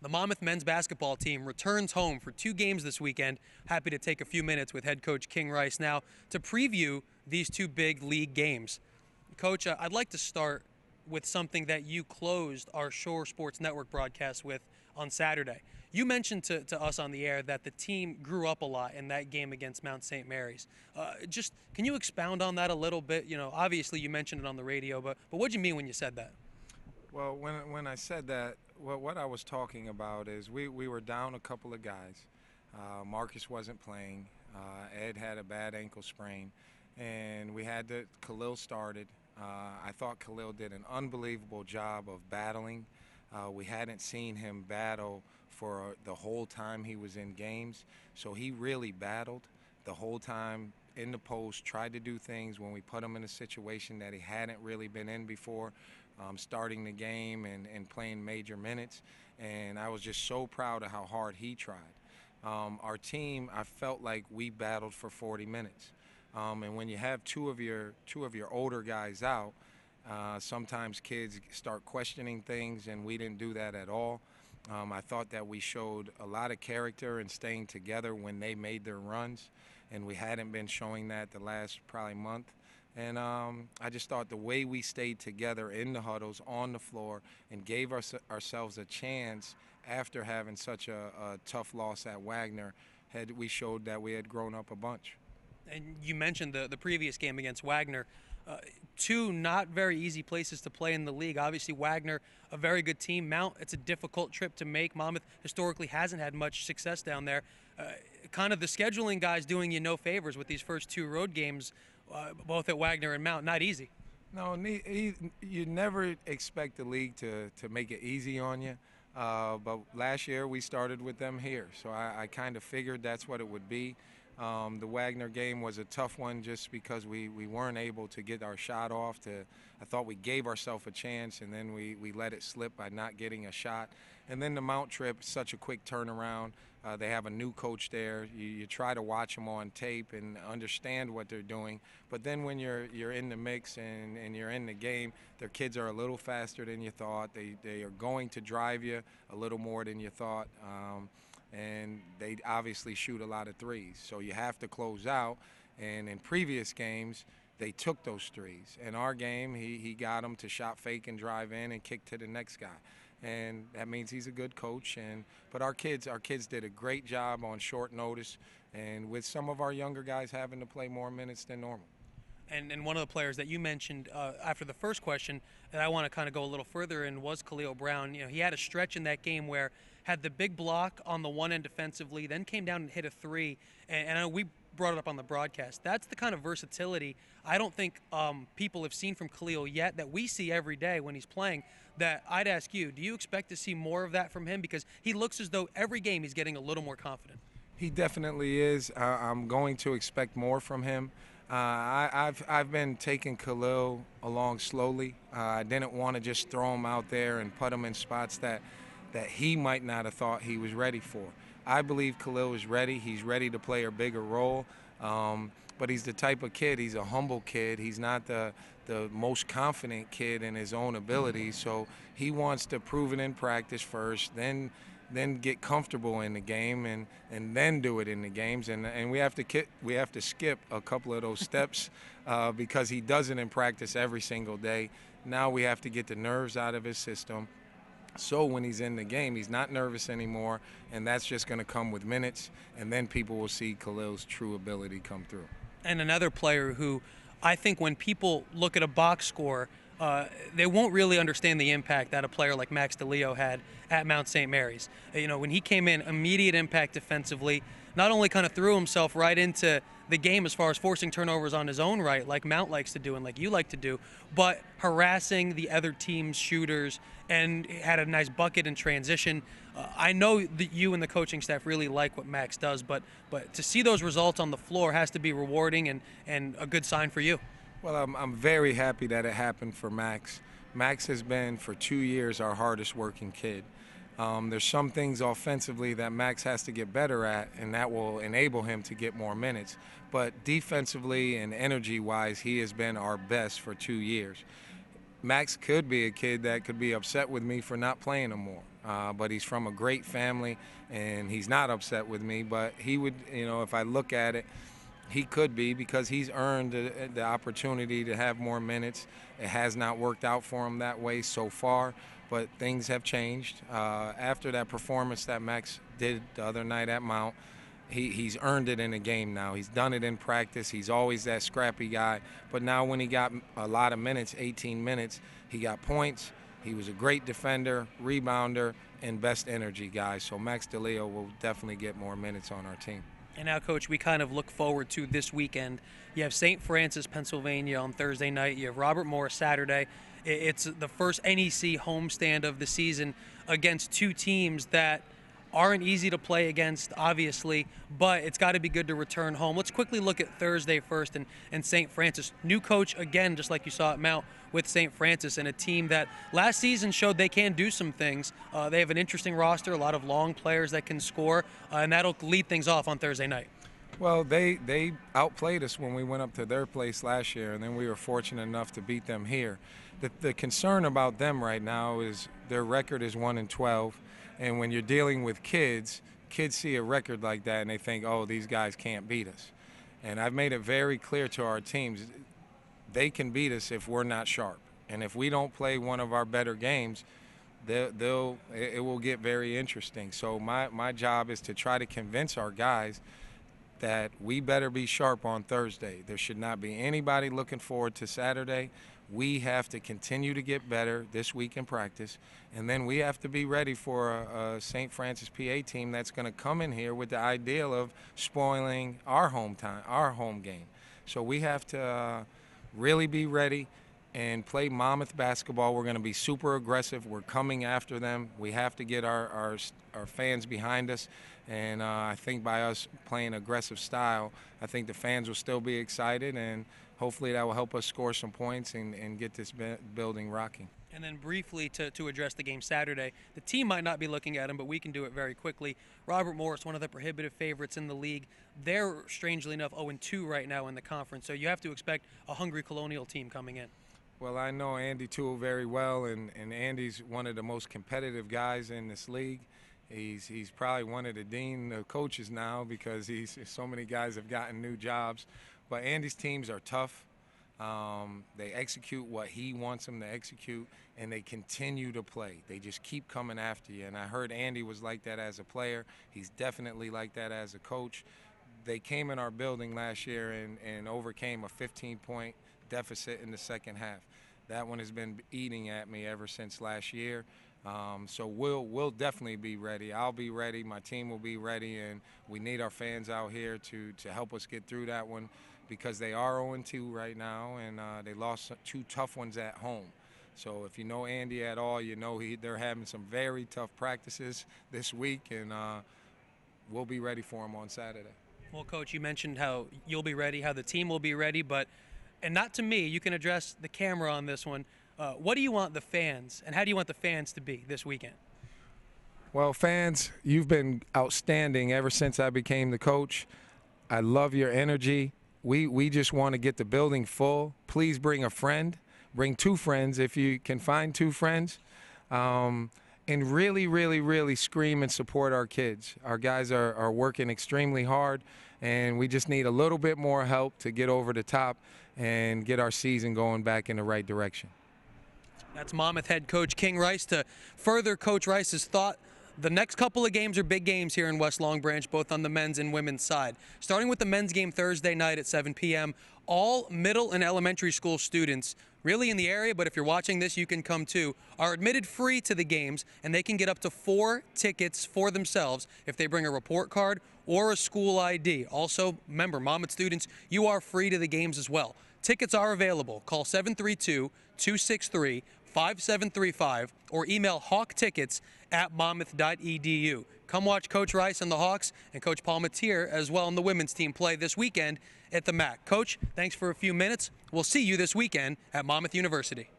The Monmouth men's basketball team returns home for 2 games this weekend. Happy to take a few minutes with head coach King Rice now to preview these two big league games. Coach, I'd like to start with something that you closed our Shore Sports Network broadcast with on Saturday. You mentioned to us on the air that the team grew up a lot in that game against Mount St. Mary's. Just can you expound on that a little bit? You know, obviously you mentioned it on the radio, but what did you mean when you said that? Well, when I said that, what I was talking about is we were down a couple of guys. Marcus wasn't playing. Ed had a bad ankle sprain, and we had to. Khalil started. I thought Khalil did an unbelievable job of battling. We hadn't seen him battle for the whole time he was in games, so he really battled the whole time in the post, tried to do things when we put him in a situation that he hadn't really been in before, starting the game and playing major minutes. And I was just so proud of how hard he tried. Our team, I felt like we battled for 40 minutes. And when you have two of your older guys out, sometimes kids start questioning things, and we didn't do that at all. I thought that we showed a lot of character and staying together when they made their runs, and we hadn't been showing that the last probably month. And I just thought the way we stayed together in the huddles, on the floor, and gave ourselves a chance after having such a tough loss at Wagner, we showed that we had grown up a bunch. And you mentioned the previous game against Wagner. Two not very easy places to play in the league. Obviously, Wagner, a very good team. Mount, it's a difficult trip to make. Monmouth historically hasn't had much success down there. Kind of the scheduling guys doing you no favors with these first two road games, both at Wagner and Mount. Not easy. No, you never expect the league to make it easy on you. But last year we started with them here, so I kind of figured that's what it would be. The Wagner game was a tough one just because we weren't able to get our shot off. I thought we gave ourselves a chance, and then we let it slip by not getting a shot. And then the Mount trip, such a quick turnaround. They have a new coach there. You try to watch them on tape and understand what they're doing. But then when you're in the mix and you're in the game, their kids are a little faster than you thought. They are going to drive you a little more than you thought. And they obviously shoot a lot of threes. So you have to close out. And in previous games, they took those threes. In our game, he got them to shot fake and drive in and kick to the next guy. And that means he's a good coach. But our kids did a great job on short notice, and with some of our younger guys having to play more minutes than normal. And one of the players that you mentioned after the first question that I want to kind of go a little further in was Khalil Brown. You know, he had a stretch in that game where had the big block on the one end defensively, then came down and hit a three. And I know we brought it up on the broadcast. That's the kind of versatility I don't think people have seen from Khalil yet that we see every day when he's playing. That I'd ask you, do you expect to see more of that from him? Because he looks as though every game he's getting a little more confident. He definitely is. I'm going to expect more from him. I've been taking Khalil along slowly. I didn't want to just throw him out there and put him in spots that he might not have thought he was ready for. I believe Khalil is ready. He's ready to play a bigger role. But he's the type of kid, he's a humble kid. He's not the most confident kid in his own abilities. So he wants to prove it in practice first, then get comfortable in the game and then do it in the games. And we have to skip a couple of those steps because he does it in practice every single day. Now we have to get the nerves out of his system. So when he's in the game, he's not nervous anymore, and that's just going to come with minutes, and then people will see Khalil's true ability come through. And another player who I think when people look at a box score, they won't really understand the impact that a player like Max DeLeo had at Mount St. Mary's. You know, when he came in, immediate impact defensively, not only kind of threw himself right into the game as far as forcing turnovers on his own right, like Mount likes to do and like you like to do, but harassing the other team's shooters and had a nice bucket in transition. I know that you and the coaching staff really like what Max does, but to see those results on the floor has to be rewarding and a good sign for you. Well, I'm very happy that it happened for Max. Max has been, for 2 years, our hardest working kid. There's some things offensively that Max has to get better at, and that will enable him to get more minutes. But defensively and energy-wise, he has been our best for 2 years. Max could be a kid that could be upset with me for not playing him more. but he's from a great family, and he's not upset with me. But he would, if I look at it, he could be, because he's earned the opportunity to have more minutes. It has not worked out for him that way so far, but things have changed. After that performance that Max did the other night at Mount, he's earned it in a game now. He's done it in practice. He's always that scrappy guy. But now when he got a lot of minutes, 18 minutes, he got points. He was a great defender, rebounder, and best energy guy. So Max DeLeo will definitely get more minutes on our team. And now, Coach, we kind of look forward to this weekend. You have St. Francis, Pennsylvania on Thursday night. You have Robert Morris Saturday. It's the first NEC homestand of the season against two teams that aren't easy to play against, obviously, but it's got to be good to return home. Let's quickly look at Thursday first and St. Francis. New coach, again, just like you saw at Mount with St. Francis, and a team that last season showed they can do some things. They have an interesting roster, a lot of long players that can score, and that'll lead things off on Thursday night. Well, they outplayed us when we went up to their place last year, and then we were fortunate enough to beat them here. The concern about them right now is their record is 1-12. And when you're dealing with kids see a record like that and they think, oh, these guys can't beat us. And I've made it very clear to our teams, they can beat us if we're not sharp. And if we don't play one of our better games, it will get very interesting. So my job is to try to convince our guys that we better be sharp on Thursday. There should not be anybody looking forward to Saturday. We have to continue to get better this week in practice, and then we have to be ready for a St. Francis PA team that's going to come in here with the ideal of spoiling our home game. So we have to really be ready and play Monmouth basketball. We're going to be super aggressive. We're coming after them. We have to get our fans behind us, and I think by us playing aggressive style, I think the fans will still be excited, and hopefully that will help us score some points and get this building rocking. And then briefly to address the game Saturday, the team might not be looking at them, but we can do it very quickly. Robert Morris, one of the prohibitive favorites in the league. They're, strangely enough, 0-2 right now in the conference, so you have to expect a hungry Colonial team coming in. Well, I know Andy Toole very well, and Andy's one of the most competitive guys in this league. He's probably one of the dean of coaches now, because so many guys have gotten new jobs. But Andy's teams are tough. They execute what he wants them to execute, and they continue to play. They just keep coming after you. And I heard Andy was like that as a player. He's definitely like that as a coach. They came in our building last year and overcame a 15-point deficit in the second half. That one has been eating at me ever since last year. So we'll definitely be ready. I'll be ready. My team will be ready, and we need our fans out here to help us get through that one, because they are 0-2 right now, and they lost two tough ones at home. So if you know Andy at all, you know they're having some very tough practices this week, and we'll be ready for them on Saturday. Well, Coach, you mentioned how you'll be ready, how the team will be ready, and not to me, you can address the camera on this one. What do you want the fans, and how do you want the fans to be this weekend? Well, fans, you've been outstanding ever since I became the coach. I love your energy. We just want to get the building full. Please bring a friend. Bring two friends if you can find two friends. And really, really, really scream and support our kids. Our guys are working extremely hard, and we just need a little bit more help to get over the top and get our season going back in the right direction. That's Monmouth head coach King Rice. To further Coach Rice's thought, the next couple of games are big games here in West Long Branch, both on the men's and women's side. Starting with the men's game Thursday night at 7 p.m., all middle and elementary school students, really in the area, but if you're watching this, you can come too, are admitted free to the games, and they can get up to 4 tickets for themselves if they bring a report card or a school ID. Also, remember, Monmouth students, you are free to the games as well. Tickets are available. Call 732-263-5735 or email hawktickets@monmouth.edu. Come watch Coach Rice and the Hawks and Coach Palmatier as well in the women's team play this weekend at the MAC. Coach, thanks for a few minutes. We'll see you this weekend at Monmouth University.